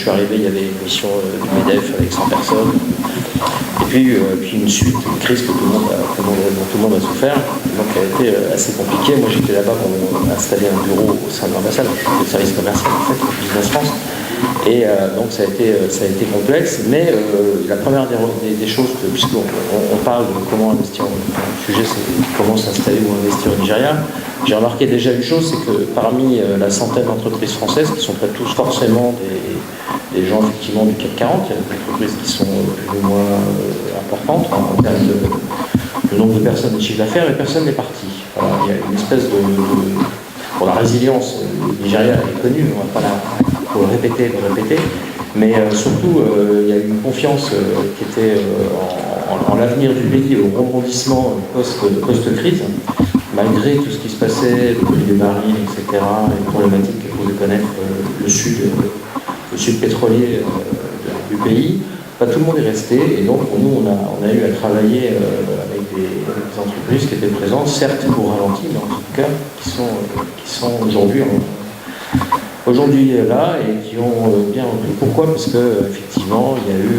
suis arrivé, il y avait une mission du MEDEF avec 100 personnes. Et puis une suite, une crise que dont tout le monde a souffert, donc elle a été assez compliquée. Moi j'étais là-bas pour installer un bureau au sein de l'ambassade, le service commercial en fait, Business France. Et donc ça a été complexe, mais la première des choses, puisqu'on parle de comment investir, le sujet c'est comment s'installer ou investir au Nigeria, j'ai remarqué déjà une chose, c'est que parmi la centaine d'entreprises françaises, qui sont pas tous forcément des gens effectivement du CAC 40, il y a des entreprises qui sont plus ou moins importantes en termes de nombre de personnes et de chiffre d'affaires, et personne n'est parti. Voilà, il y a une espèce pour la résilience, le Nigeria est connu, on ne va pas le répéter, mais surtout il y a eu une confiance qui était en l'avenir du pays, au rebondissement post-crise, malgré tout ce qui se passait, le prix des barils, etc., les problématiques que vous devez connaître, le sud pétrolier du pays. Pas tout le monde est resté, et donc nous on a eu à travailler avec des entreprises qui étaient présentes, certes pour ralenti, mais en tout cas qui sont aujourd'hui là et qui ont bien repris. Pourquoi? Parce que effectivement il y a eu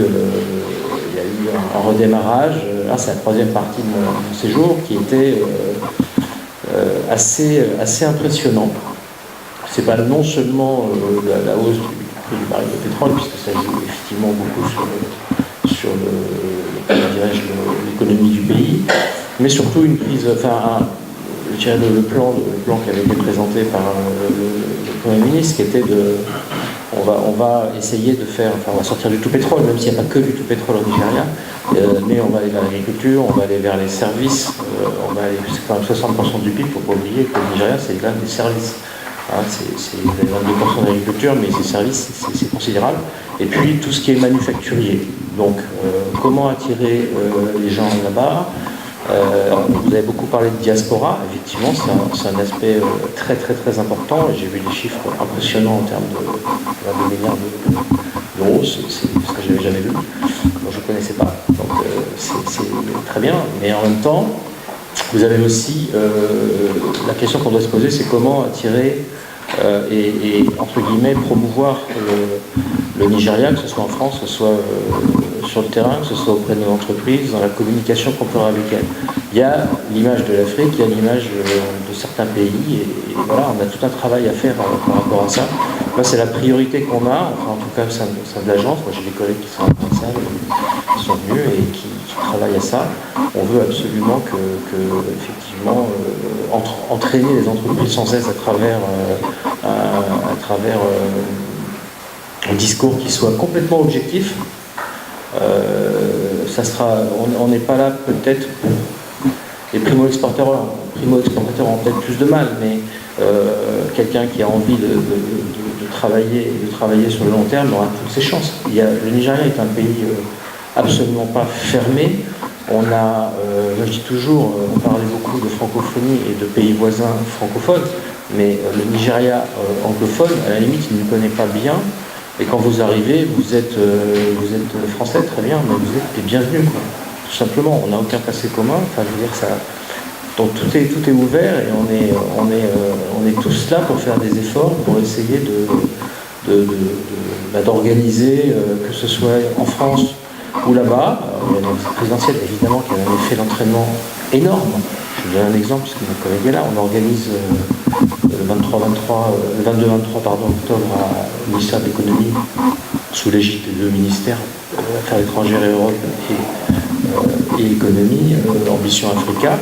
un redémarrage. Là c'est la troisième partie de mon séjour qui était assez impressionnant. C'est pas non seulement la hausse du baril de pétrole, puisque ça joue effectivement beaucoup sur l'économie du pays, mais surtout une prise, le plan qui avait été présenté par le Premier ministre, qui était on va essayer de faire, on va sortir du tout pétrole, même s'il n'y a pas que du tout pétrole au Nigeria, mais on va aller vers l'agriculture, on va aller vers les services, c'est quand même 60% du PIB, il ne faut pas oublier que le Nigeria c'est quand même des services. C'est 22% d'agriculture, mais ces services, c'est considérable. Et puis tout ce qui est manufacturier. Donc, comment attirer les gens là-bas? Vous avez beaucoup parlé de diaspora. Effectivement, c'est un aspect très très très important. J'ai vu des chiffres impressionnants en termes de milliards d'euros. C'est ce que je n'avais jamais vu. Moi, je ne connaissais pas. Donc, c'est très bien. Mais en même temps, vous avez aussi la question qu'on doit se poser, c'est comment attirer et entre guillemets promouvoir le Nigeria, que ce soit en France, que ce soit sur le terrain, que ce soit auprès de nos entreprises, dans la communication qu'on peut avoir avec elles. Il y a l'image de l'Afrique, il y a l'image de certains pays, et voilà, on a tout un travail à faire par rapport à ça. Moi, c'est la priorité qu'on a, enfin en tout cas au sein de l'agence. Moi, j'ai des collègues qui sont en ça, qui sont venus et qui travaillent à ça. On veut absolument que effectivement, entraîner les entreprises sans cesse à travers un discours qui soit complètement objectif. On n'est pas là peut-être pour les primo-exportateurs ont peut-être plus de mal, mais quelqu'un qui a envie de travailler sur le long terme aura toutes ses chances. Le Nigeria est un pays absolument pas fermé. Je dis toujours, on parlait beaucoup de francophonie et de pays voisins francophones, mais le Nigeria anglophone, à la limite, il ne connaît pas bien. Et quand vous arrivez, vous êtes français, très bien, mais vous êtes les bienvenus, quoi. Tout simplement, on n'a aucun passé commun. Enfin, je veux dire ça. Donc tout est ouvert et on est tous là pour faire des efforts, pour essayer d'organiser, que ce soit en France ou là-bas. Il y a la visite présidentielle, évidemment, qui a un effet d'entraînement énorme. Je vous donne un exemple, puisque mon collègue est là. On organise le 22-23 octobre au ministère de l'économie, sous l'égide des deux ministères, Affaires étrangères et Europe et économie, Ambition Africa.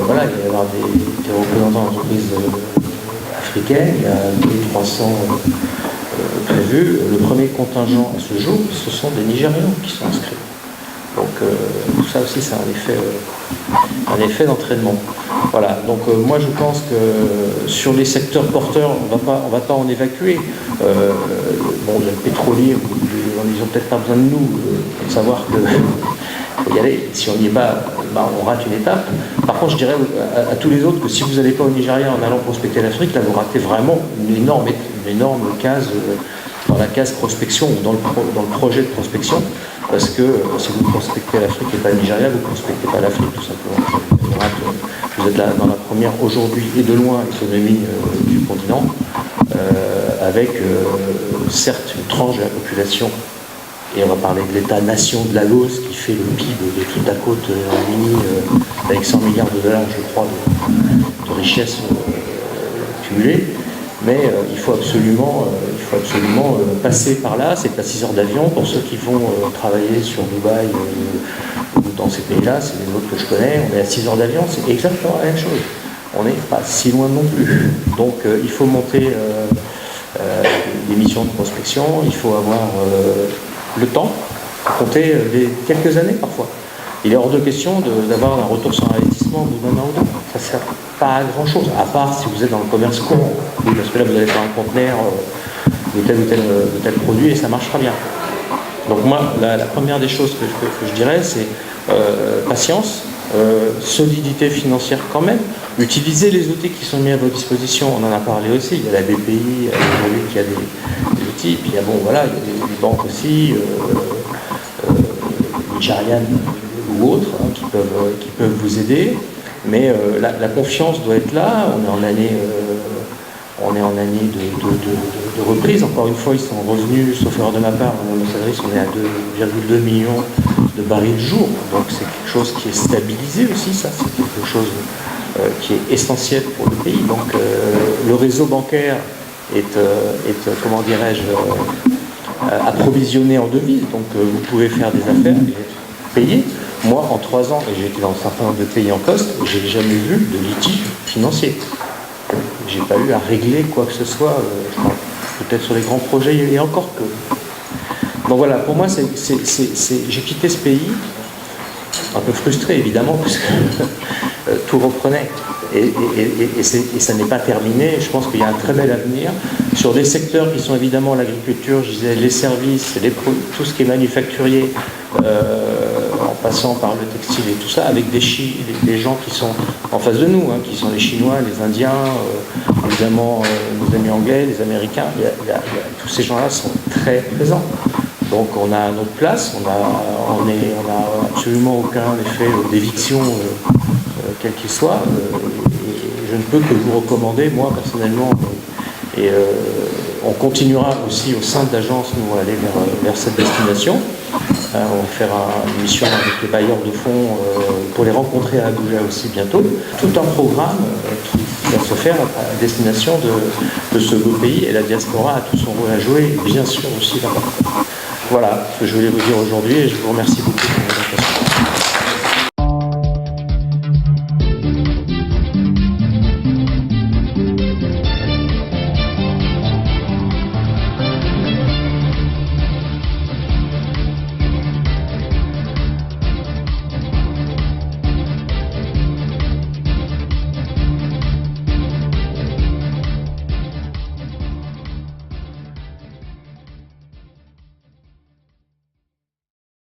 Voilà, il va y avoir des représentants d'entreprises africaines, il y a 300 prévus. Le premier contingent à ce jour, ce sont des Nigérians qui sont inscrits. Donc tout ça aussi, c'est un effet d'entraînement. Voilà, donc moi je pense que sur les secteurs porteurs, on va pas en évacuer. Le pétrolier, ils n'ont peut-être pas besoin de nous pour savoir que faut y aller. Si on n'y est pas, on rate une étape. Par contre, je dirais à tous les autres que si vous n'allez pas au Nigeria en allant prospecter l'Afrique, là vous ratez vraiment une énorme case dans la case prospection ou dans le projet de prospection, parce que si vous prospectez l'Afrique et pas le Nigeria, vous ne prospectez pas l'Afrique tout simplement. Vous êtes là dans la première aujourd'hui et de loin économie du continent. avec certes une tranche de la population, et on va parler de l'État-nation de la Laos qui fait le PIB de toute la côte mini avec 100 milliards de dollars, je crois, de richesses cumulées. Mais il faut absolument passer par là. C'est à 6 heures d'avion. Pour ceux qui vont travailler sur Dubaï ou dans ces pays-là, c'est les autres que je connais. On est à 6 heures d'avion, c'est exactement la même chose. On n'est pas si loin non plus. Donc il faut monter des missions de prospection, il faut avoir le temps, compter quelques années parfois. Il est hors de question d'avoir un retour sur investissement au bout d'un an ou deux. Ça ne sert pas à grand chose, à part si vous êtes dans le commerce courant. Oui, parce que là, vous allez faire un conteneur de tel ou tel produit et ça marchera bien. Donc moi, la première des choses que je dirais, c'est patience, solidité financière quand même, utiliser les outils qui sont mis à votre disposition. On en a parlé aussi, il y a la BPI, aujourd'hui qui a des outils, puis il y a, il y a des banques aussi, nigérianes ou autres, qui peuvent vous aider, mais la confiance doit être là. On est en année de reprise. Encore une fois, ils sont revenus, sauf erreur de ma part, l'ambassadrice, on est à 2,2 millions de barils jour, donc c'est quelque chose qui est stabilisé aussi, ça, c'est quelque chose qui est essentiel pour le pays. Donc le réseau bancaire est comment dirais-je, approvisionné en devises, donc vous pouvez faire des affaires et être payé. Moi, en 3 ans, et j'ai été dans un certain nombre de pays en poste, j'ai jamais vu de litige financier. J'ai pas eu à régler quoi que ce soit, peut-être sur les grands projets, et encore que. Donc voilà, pour moi, j'ai quitté ce pays, un peu frustré évidemment, parce que tout reprenait. Et ça n'est pas terminé. Je pense qu'il y a un très bel avenir sur des secteurs qui sont évidemment l'agriculture, je disais les services, tout ce qui est manufacturier, en passant par le textile et tout ça, avec des gens qui sont en face de nous, qui sont les Chinois, les Indiens, évidemment nos amis anglais, les Américains. Tous ces gens-là sont très présents. Donc on a notre place, on a absolument aucun effet d'éviction, quel qu'il soit. Et je ne peux que vous recommander, moi personnellement, et on continuera aussi au sein de l'agence, nous, à aller vers cette destination. On va faire une mission avec les bailleurs de fonds pour les rencontrer à Abuja aussi bientôt. Tout un programme qui va se faire à destination de ce beau pays, et la diaspora a tout son rôle à jouer, et bien sûr aussi là-bas. Voilà ce que je voulais vous dire aujourd'hui, et je vous remercie beaucoup pour votre attention.